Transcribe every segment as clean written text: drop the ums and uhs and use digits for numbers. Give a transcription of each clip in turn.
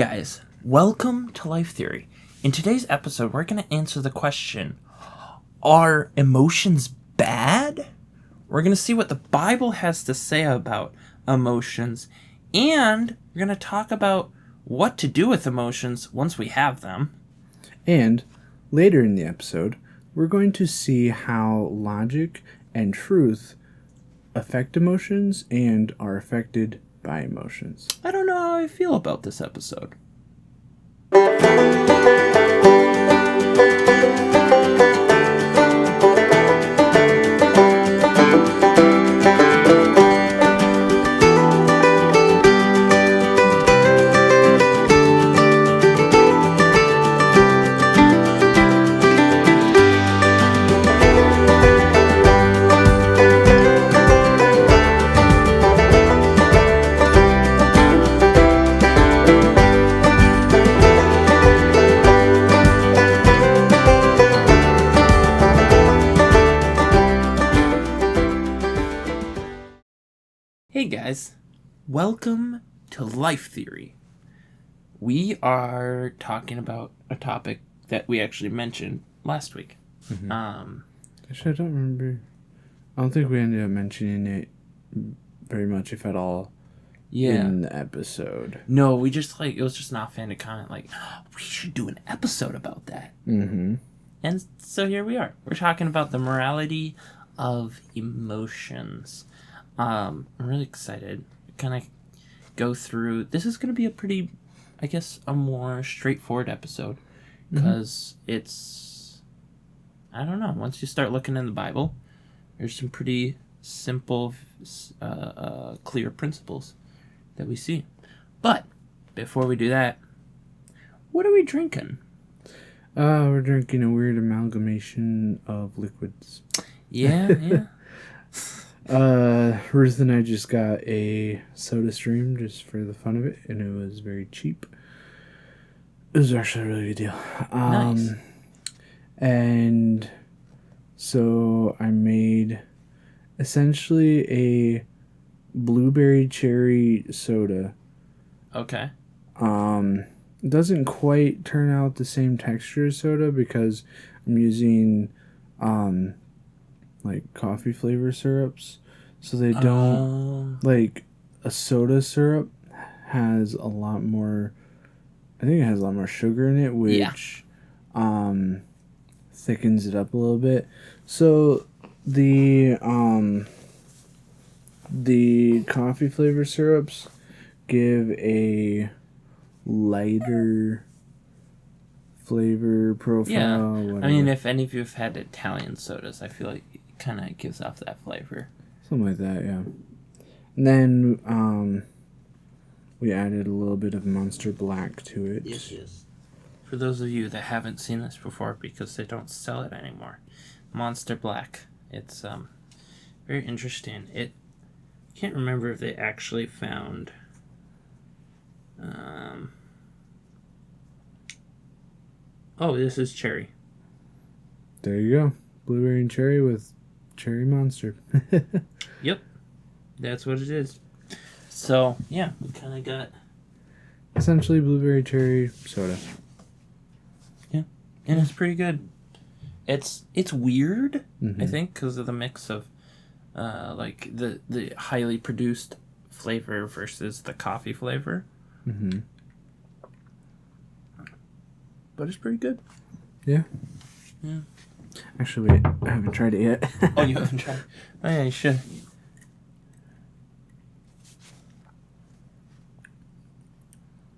guys, welcome to Life Theory. In today's episode, we're going to answer the question, are emotions bad? We're going to see what the Bible has to say about emotions, and we're going to talk about what to do with emotions once we have them. And later in the episode, we're going to see how logic and truth affect emotions and are affected by emotions. I don't know how I feel about this episode. Hey guys, welcome to Life Theory. We are talking about a topic that we actually mentioned last week. Mm-hmm. Actually, I don't remember. I don't think we ended up mentioning it very much, if at all, in the episode. No, we just, it was just an offhanded comment, we should do an episode about that. Mm-hmm. And so here we are. We're talking about the morality of emotions. I'm really excited to kind of go through. This is going to be a pretty, I guess, a more straightforward episode. Because it's, I don't know, once you start looking in the Bible, there's some pretty simple, clear principles that we see. But before we do that, what are we drinking? We're drinking a weird amalgamation of liquids. Yeah. Ruth and I just got a soda stream just for the fun of it, and it was very cheap. It was actually a really good deal. Nice. And so I made essentially a blueberry cherry soda. Okay. It doesn't quite turn out the same texture as soda because I'm using coffee flavor syrups, so they don't like a soda syrup has a lot more. I think it has a lot more sugar in it, which thickens it up a little bit. So the coffee flavor syrups give a lighter flavor profile. Yeah, whatever. I mean, if any of you have had Italian sodas, I feel like it kind of gives off that flavor. Something like that, yeah. And then we added a little bit of Monster Black to it. Yes. For those of you that haven't seen this before, because they don't sell it anymore, Monster Black. It's very interesting. I can't remember if they actually found. Oh, this is cherry. There you go. Blueberry and cherry with cherry monster. Yep. That's what it is. So, yeah, we kind of got... essentially blueberry cherry soda. Yeah. And it's pretty good. It's weird, Mm-hmm. I think, because of the mix of, the highly produced flavor versus the coffee flavor. Mm-hmm. But it's pretty good. Yeah. Actually, wait. I haven't tried it yet. Oh, you haven't tried? Oh, yeah, you should.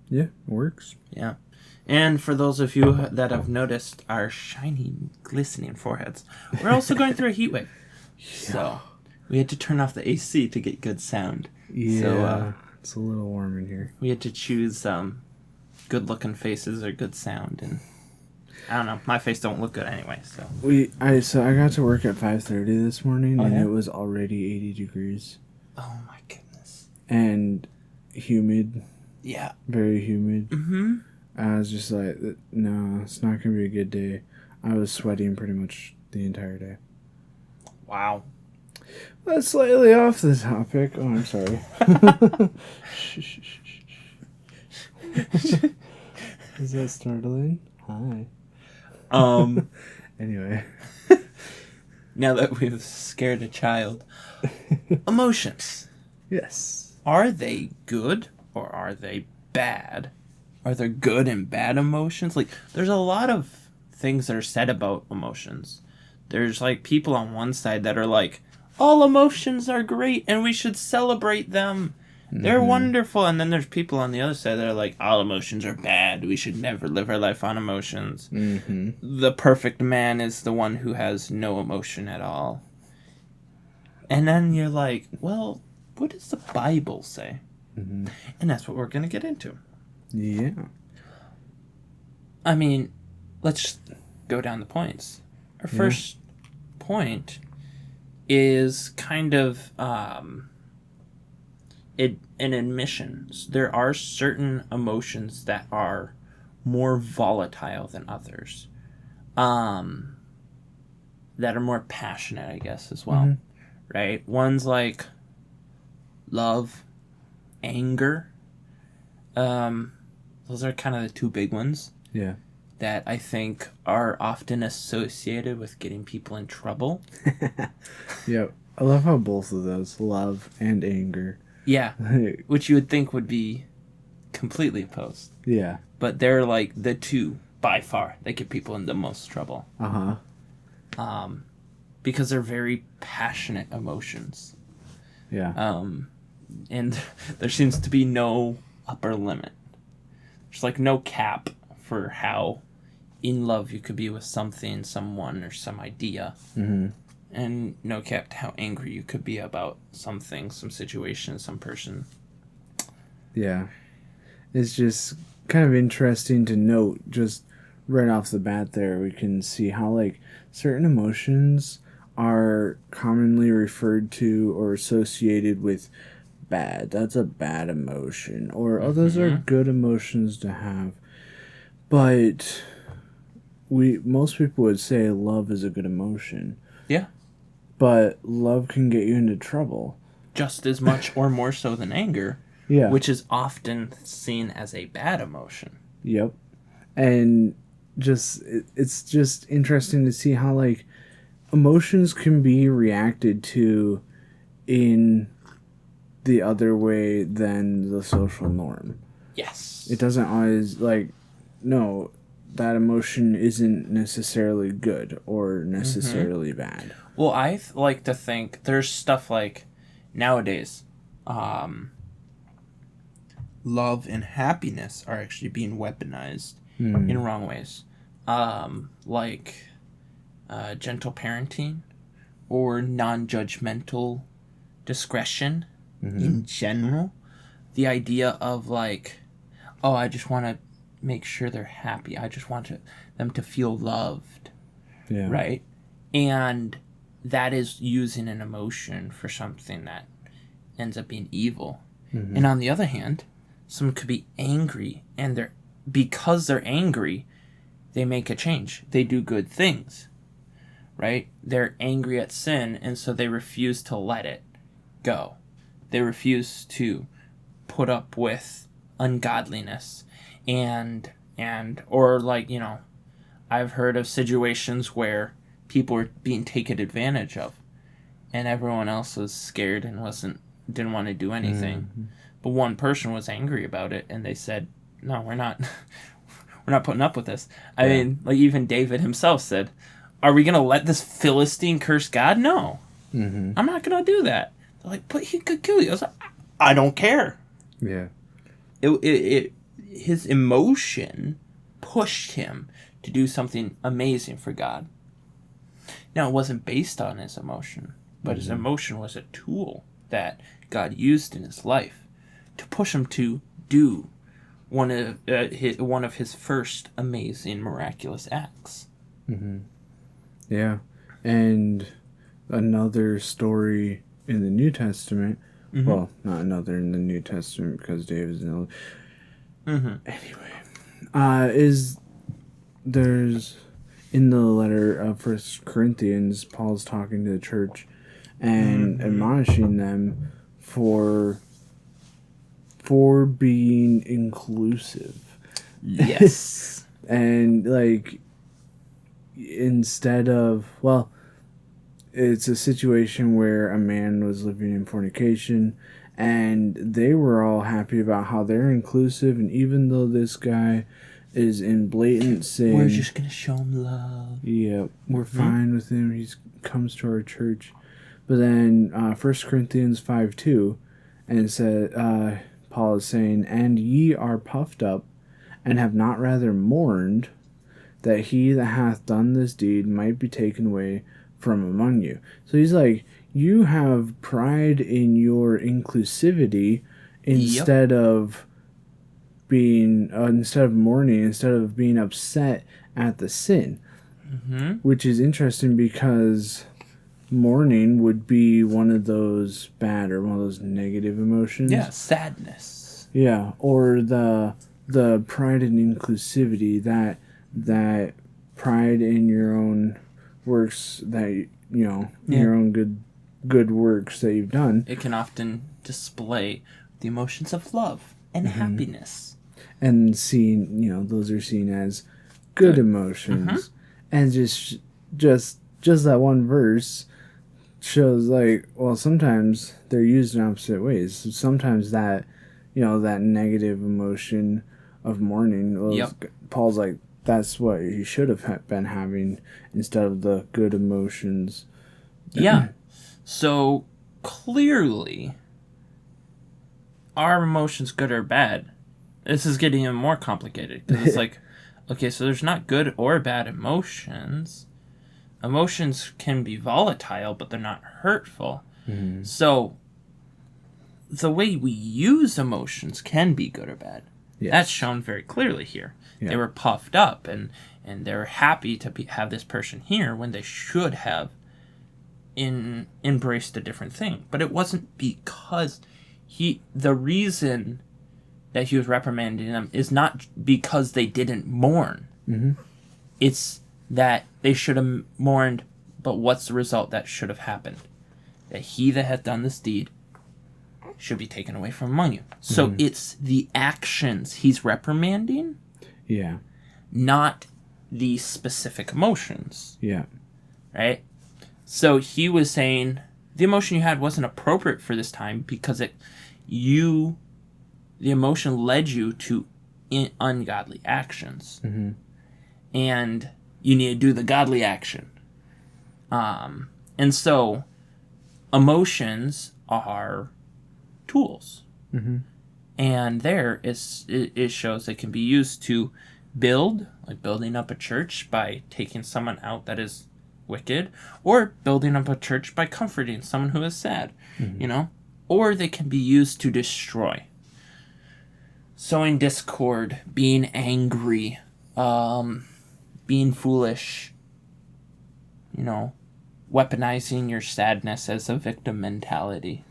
Yeah, it works. Yeah. And for those of you that have noticed our shining, glistening foreheads, we're also going through a heat wave. Yeah. So we had to turn off the AC to get good sound. Yeah, so, it's a little warm in here. We had to choose good-looking faces or good sound, and I don't know. My face don't look good anyway, so. I got to work at 5:30 this morning, and yeah? it was already 80 degrees. Oh my goodness. And humid. Yeah. Very humid. Mm-hmm. I was just like, no, it's not going to be a good day. I was sweating pretty much the entire day. Wow. That's slightly off the topic. Oh, I'm sorry. Is that startling? Hi. Um, Anyway. now that we've scared a child, emotions. Yes. Are they good or are they bad? Are there good and bad emotions? Like, there's a lot of things that are said about emotions. There's, like, people on one side that are like, all emotions are great and we should celebrate them. They're wonderful. And then there's people on the other side that are like, all emotions are bad. We should never live our life on emotions. Mm-hmm. The perfect man is the one who has no emotion at all. And then you're like, well, what does the Bible say? Mm-hmm. And that's what we're going to get into. Yeah. I mean, let's go down the points. Our first point is kind of an admission. There are certain emotions that are more volatile than others, that are more passionate, I guess, as well. Right? One's like love, anger. Those are kind of the two big ones. Yeah. That I think are often associated with getting people in trouble. Yeah. I love how both of those, love and anger. Yeah. Which you would think would be completely opposed. Yeah. But they're like the two, by far, that get people in the most trouble. Uh-huh. Because they're very passionate emotions. Yeah. And there seems to be no upper limit. There's like no cap for how in love you could be with something, someone, or some idea. Mm-hmm. And no cap to how angry you could be about something, some situation, some person. Yeah. It's just kind of interesting to note, just right off the bat there, we can see how, like, certain emotions are commonly referred to or associated with bad. That's a bad emotion. Or, oh, those are good emotions to have. But most people would say love is a good emotion. Yeah. But love can get you into trouble. Just as much or more so than anger. Yeah. Which is often seen as a bad emotion. Yep. And it's just interesting to see how, like, emotions can be reacted to in the other way than the social norm. Yes. It doesn't always, like, no, that emotion isn't necessarily good or necessarily bad. Well, I like to think there's stuff like nowadays, love and happiness are actually being weaponized in wrong ways. Like gentle parenting or non-judgmental discretion in general. The idea of like, oh, I just want to make sure they're happy. I just want them to feel loved. Yeah. Right? And that is using an emotion for something that ends up being evil. And on the other hand, someone could be angry, and because they're angry, they make a change. They do good things, right? They're angry at sin, and so they refuse to let it go. They refuse to put up with ungodliness, or like, I've heard of situations where people were being taken advantage of, and everyone else was scared and didn't want to do anything. But one person was angry about it, and they said, "No, we're not putting up with this." I mean, like even David himself said, "Are we gonna let this Philistine curse God? No, I'm not gonna do that." They're like, "But he could kill you." I was like, "I don't care." Yeah. His emotion pushed him to do something amazing for God. Now, it wasn't based on his emotion, but his emotion was a tool that God used in his life to push him to do one of his first amazing, miraculous acts. Yeah. And another story in the New Testament, well, not another in the New Testament because David's in the Anyway, there's in the letter of First Corinthians, Paul's talking to the church and admonishing them for being inclusive. Yes. And like, instead of, well, it's a situation where a man was living in fornication, and they were all happy about how they're inclusive, and even though this guy is in blatant sin, We're just gonna show him love. yeah, we're fine with him. He comes to our church. But then 1 Corinthians 5:2, and it said, Paul is saying, "And ye are puffed up, and have not rather mourned, that he that hath done this deed might be taken away from among you." So he's like, you have pride in your inclusivity instead of being, instead of mourning, instead of being upset at the sin. Which is interesting because mourning would be one of those bad or one of those negative emotions. Yeah, sadness. Yeah, or the pride and inclusivity, that pride in your own works, that your own good works that you've done. It can often display the emotions of love and happiness. And seen, those are seen as good emotions. And just that one verse shows, like, well, sometimes they're used in opposite ways. Sometimes that, that negative emotion of mourning, Paul's like, that's what he should have been having instead of the good emotions. Yeah. So clearly, are emotions good or bad? This is getting even more complicated because it's like, okay, so there's not good or bad emotions. Emotions can be volatile, but they're not hurtful. So the way we use emotions can be good or bad. Yes. That's shown very clearly here. Yeah. They were puffed up and they were happy to have this person here when they should have embraced a different thing. But it wasn't because the reason that he was reprimanding them is not because they didn't mourn. It's that they should have mourned, but what's the result that should have happened? That he that hath done this deed should be taken away from among you. So it's the actions he's reprimanding, not the specific emotions. Yeah. Right? So he was saying the emotion you had wasn't appropriate for this time because the emotion led you to ungodly actions. And you need to do the godly action. And so emotions are tools. And there it shows they can be used to build, like building up a church by taking someone out that is wicked, or building up a church by comforting someone who is sad, or they can be used to destroy. Sowing discord, being angry, being foolish, weaponizing your sadness as a victim mentality.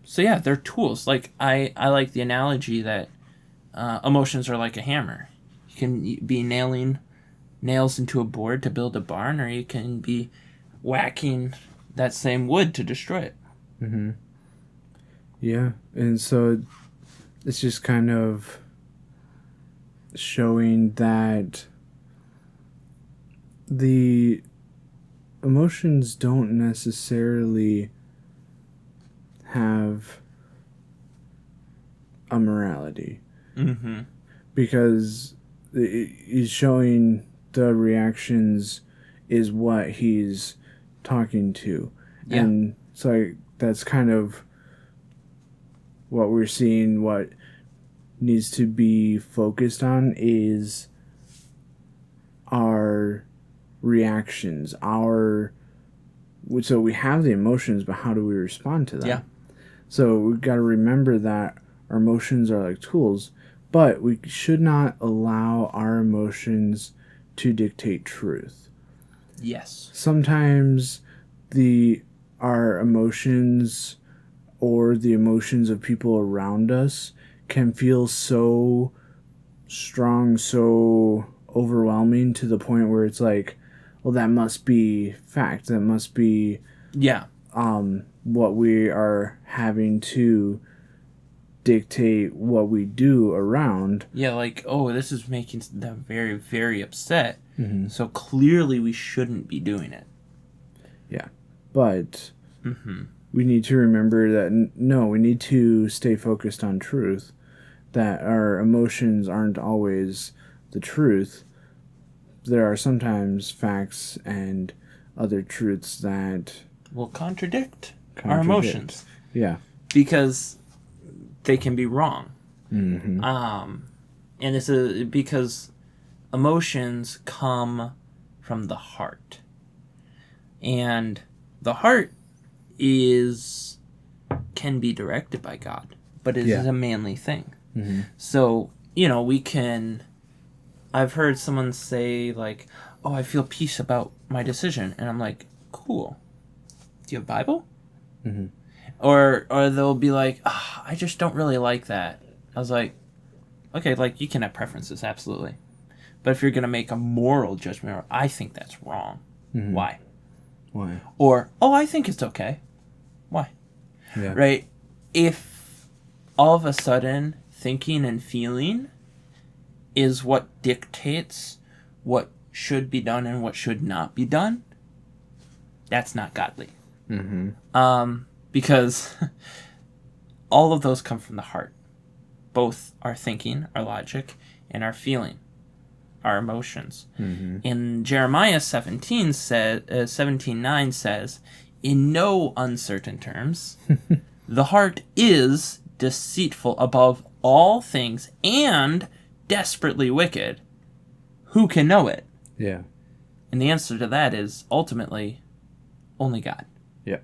So yeah, they're tools. Like I like the analogy that emotions are like a hammer. You can be nailing nails into a board to build a barn, or you can be whacking that same wood to destroy it. Yeah, and so it's just kind of showing that the emotions don't necessarily have a morality. Because he's showing the reactions is what he's talking to. Yeah. And so that's kind of what we're seeing. What needs to be focused on is our reactions, so we have the emotions, but how do we respond to them? Yeah. So we've got to remember that our emotions are like tools, but we should not allow our emotions to dictate truth. Yes. Sometimes our emotions or the emotions of people around us can feel so strong, so overwhelming to the point where it's like, well, that must be fact. That must be what we are having to dictate what we do around. Yeah, like, oh, this is making them very, very upset. Mm-hmm. So clearly we shouldn't be doing it. Yeah. But Mm-hmm. we need to remember that, no, we need to stay focused on truth, that our emotions aren't always the truth. There are sometimes facts and other truths that will contradict our emotions. Yeah. Because they can be wrong. Mm-hmm. And this is because emotions come from the heart. And the heart can be directed by God, but it is a manly thing. Mm-hmm. So, I've heard someone say, like, oh, I feel peace about my decision. And I'm like, cool. Do you have a Bible? Mm-hmm. Or they'll be like, oh, I just don't really like that. I was like, okay, like, you can have preferences, absolutely. But if you're going to make a moral judgment, or I think that's wrong, why? Why? Or, oh, I think it's okay. Why? Yeah. Right? If all of a sudden thinking and feeling is what dictates what should be done and what should not be done, that's not godly. Mm-hmm. Because all of those come from the heart. Both our thinking, our logic, and our feeling, our emotions. Mm-hmm. In Jeremiah 17:9 says, in no uncertain terms, the heart is deceitful above all things and desperately wicked. Who can know it? Yeah. And the answer to that is ultimately only God. Yep.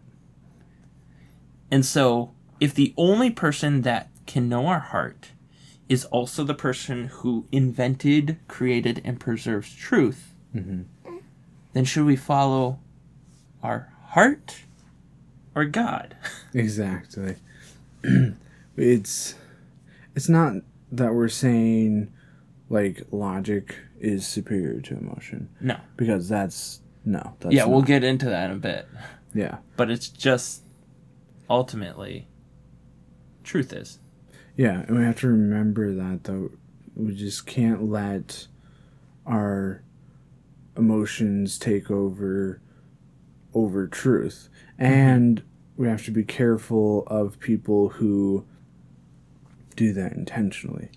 And so, if the only person that can know our heart is also the person who invented, created, and preserves truth, then should we follow our heart or God? Exactly. It's not that we're saying like logic is superior to emotion. No. Because that's yeah, we'll get into that in a bit. Yeah. But it's just ultimately truth is. Yeah, and we have to remember that, though. We just can't let our emotions take over truth. And we have to be careful of people who do that intentionally.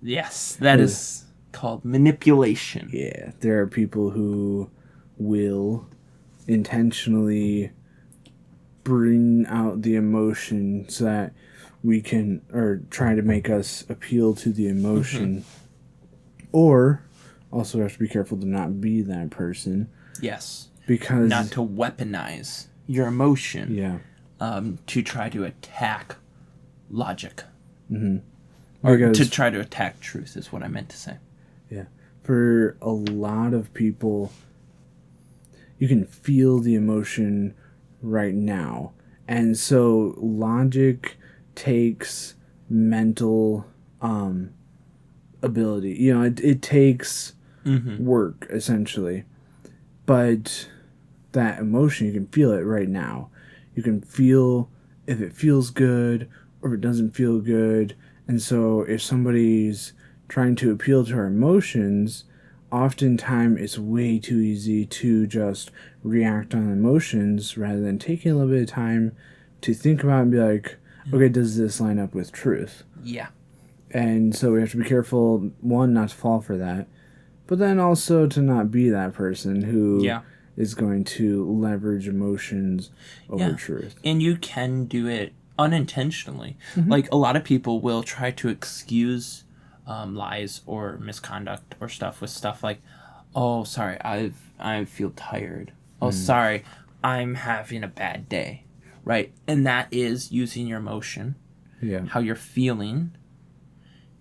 Yes, that is called manipulation. Yeah, there are people who will intentionally bring out the emotion so that we can, or try to make us appeal to the emotion. Or also have to be careful to not be that person. Yes. Because not to weaponize your emotion. Yeah. To try to attack logic. Or to try to attack truth is what I meant to say. Yeah. For a lot of people, you can feel the emotion right now. And so logic takes mental ability. It takes work, essentially. But that emotion, you can feel it right now. You can feel if it feels good or if it doesn't feel good. And so if somebody's trying to appeal to our emotions, oftentimes it's way too easy to just react on emotions rather than taking a little bit of time to think about it and be like, okay, does this line up with truth? Yeah. And so we have to be careful, one, not to fall for that, but then also to not be that person who is going to leverage emotions over truth. And you can do it unintentionally. Like, a lot of people will try to excuse lies or misconduct or stuff with stuff like, oh, sorry, I feel tired. Oh, sorry, I'm having a bad day. Right? And that is using your emotion, how you're feeling,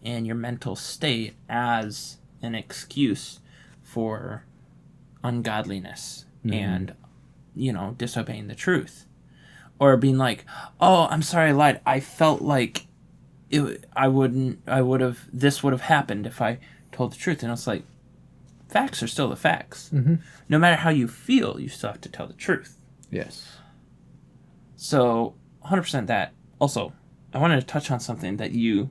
and your mental state as an excuse for ungodliness and, disobeying the truth. Or being like, oh, I'm sorry I lied. I felt like this would have happened if I told the truth. And it's like, facts are still the facts. No matter how you feel, you still have to tell the truth. Yes. So, 100% that. Also, I wanted to touch on something that you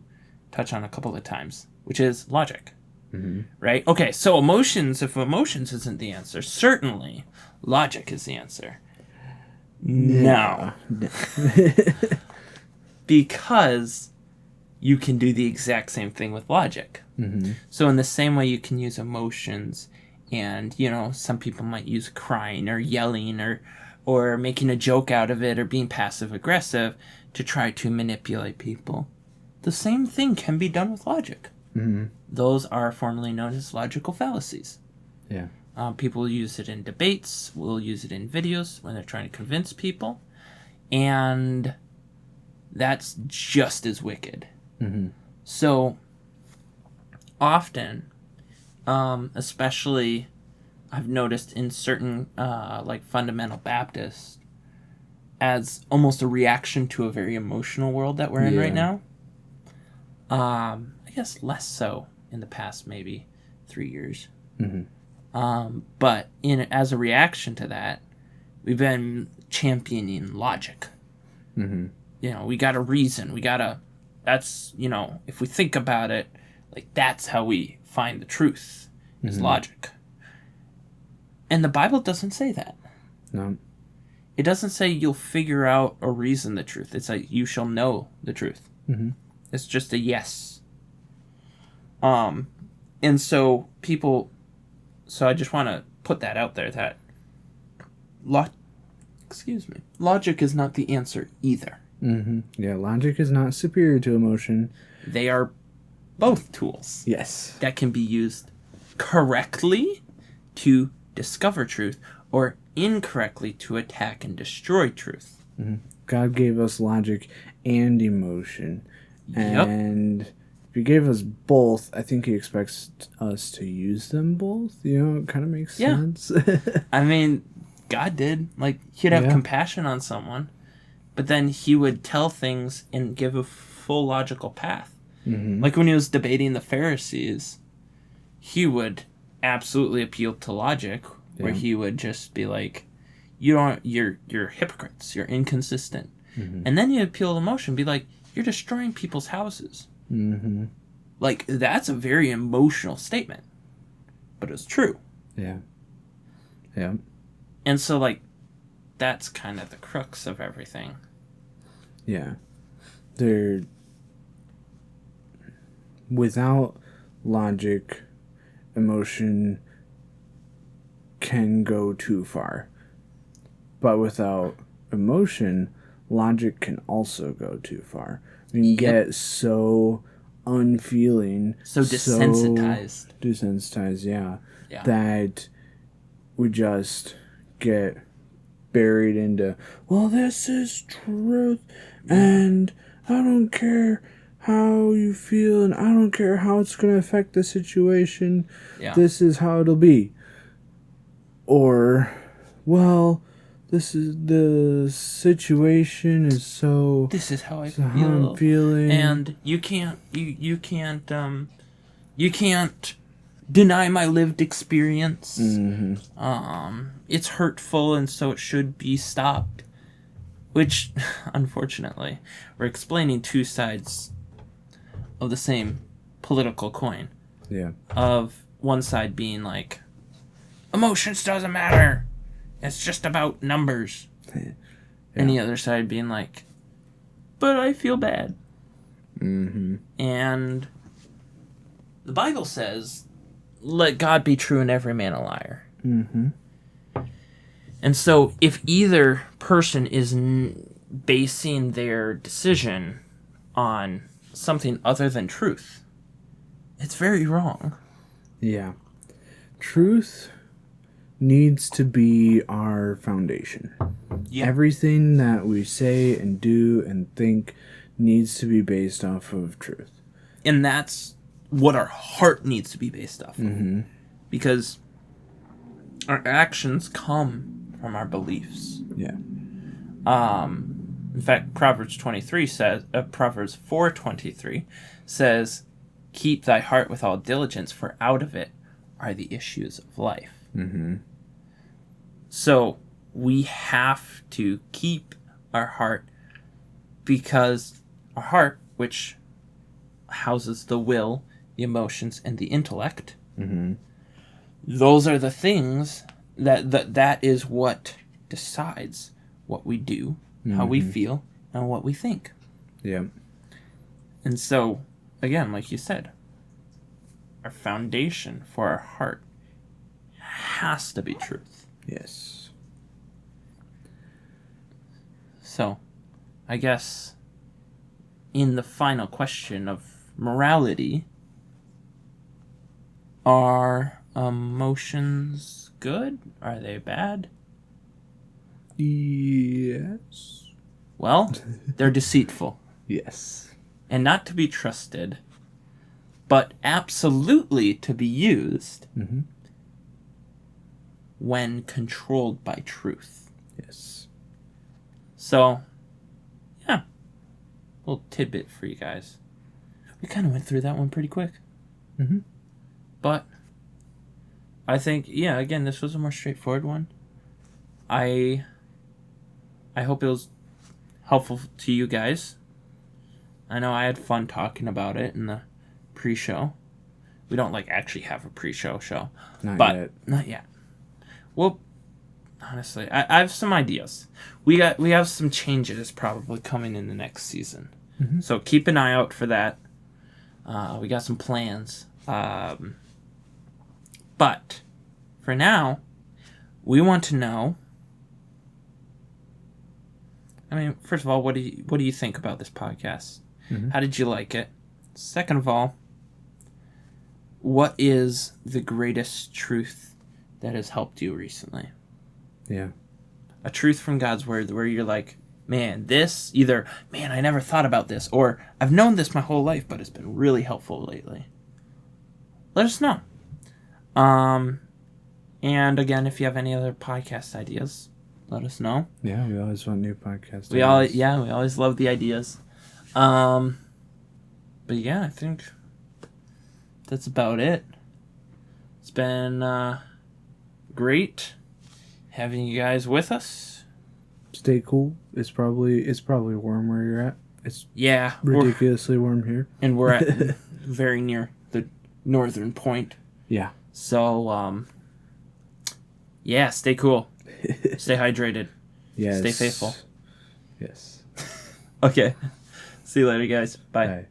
touch on a couple of times, which is logic. Mm-hmm. Right? Okay, so if emotions isn't the answer, certainly logic is the answer. No. Because you can do the exact same thing with logic. Mm-hmm. So in the same way you can use emotions, and, some people might use crying or yelling or making a joke out of it or being passive aggressive to try to manipulate people. The same thing can be done with logic. Mm-hmm. Those are formerly known as logical fallacies. Yeah. People will use it in debates, will use it in videos when they're trying to convince people, and that's just as wicked. Mm-hmm. So often, especially I've noticed in certain like fundamental Baptists, as almost a reaction to a very emotional world that we're in right now. I guess less so in the past maybe 3 years. Mm-hmm. But as a reaction to that, we've been championing logic. Mm-hmm. We got to reason. That's, if we think about it, like that's how we find the truth, is logic. And the Bible doesn't say that. No. It doesn't say you'll figure out or reason the truth. It's like you shall know the truth. Mm-hmm. It's just a yes. And so I just want to put that out there that logic is not the answer either. Mm-hmm. Yeah, logic is not superior to emotion. They are both tools. Yes. That can be used correctly to discover truth or incorrectly to attack and destroy truth. Mm-hmm. God gave us logic and emotion. Yep. And if he gave us both, I think he expects us to use them both. It kind of makes sense. I mean, God did. Like, he'd have compassion on someone, but then he would tell things and give a full logical path. Mm-hmm. Like when he was debating the Pharisees, he would absolutely appeal to logic, where he would just be like, you're hypocrites, you're inconsistent. Mm-hmm. And then he'd appeal to emotion, be like, you're destroying people's houses. Mm-hmm. Like, that's a very emotional statement, but it's true. Yeah. Yeah. And so, like, that's kind of the crux of everything. Yeah. Without logic, emotion can go too far. But without emotion, logic can also go too far. We can get so unfeeling. So desensitized. Yeah. That we just get buried into, well, this is truth, and I don't care how you feel, and I don't care how it's going to affect the situation. Yeah. This is how it'll be. Or, well, this is the situation is so. This is how I feel. How I'm feeling, and you can't deny my lived experience. Mm-hmm. It's hurtful, and so it should be stopped. Which, unfortunately, we're explaining two sides of the same political coin. Yeah. Of one side being like, emotions doesn't matter. It's just about numbers. Yeah. And the other side being like, but I feel bad. Mm-hmm. And the Bible says, let God be true and every man a liar. Mm-hmm. And so if either person is basing their decision on something other than truth, it's very wrong. Yeah. Truth needs to be our foundation. Yeah. Everything that we say and do and think needs to be based off of truth. And that's what our heart needs to be based off of. Mm-hmm. Because our actions come from our beliefs. Yeah. In fact, Proverbs 4:23 says, keep thy heart with all diligence, for out of it are the issues of life. Mm-hmm. So we have to keep our heart, because our heart, which houses the will, the emotions, and the intellect. Mm-hmm. Those are the things that is what decides what we do, how we feel, and what we think. Yeah. And so, again, like you said, our foundation for our heart has to be truth. Yes. So, I guess in the final question of morality, are emotions good? Are they bad? Yes. Well, they're deceitful Yes. and not to be trusted, but absolutely to be used Mm-hmm. when controlled by truth. Yes. So, yeah, little tidbit for you guys. We kind of went through that one pretty quick. Mm-hmm. But I think, yeah, again, this was a more straightforward one. I hope it was helpful to you guys. I know I had fun talking about it in the pre-show. We don't actually have a pre-show show. Not yet. Well, honestly, I have some ideas. We have some changes probably coming in the next season. Mm-hmm. So keep an eye out for that. We got some plans. But for now, we want to know. I mean, first of all, what do you think about this podcast? Mm-hmm. How did you like it? Second of all, what is the greatest truth that has helped you recently? Yeah. A truth from God's word where you're like, man, this either, man, I never thought about this, or I've known this my whole life, but it's been really helpful lately. Let us know. And again, if you have any other podcast ideas, let us know. Yeah, we always want new podcasts. We always love the ideas. But yeah, I think that's about it. It's been great having you guys with us. Stay cool. It's probably warm where you're at. It's ridiculously warm here. And we're at very near the northern point. Yeah. So yeah, stay cool. Stay hydrated. Yes. Stay faithful. Yes. Okay. See you later, guys. Bye. Bye.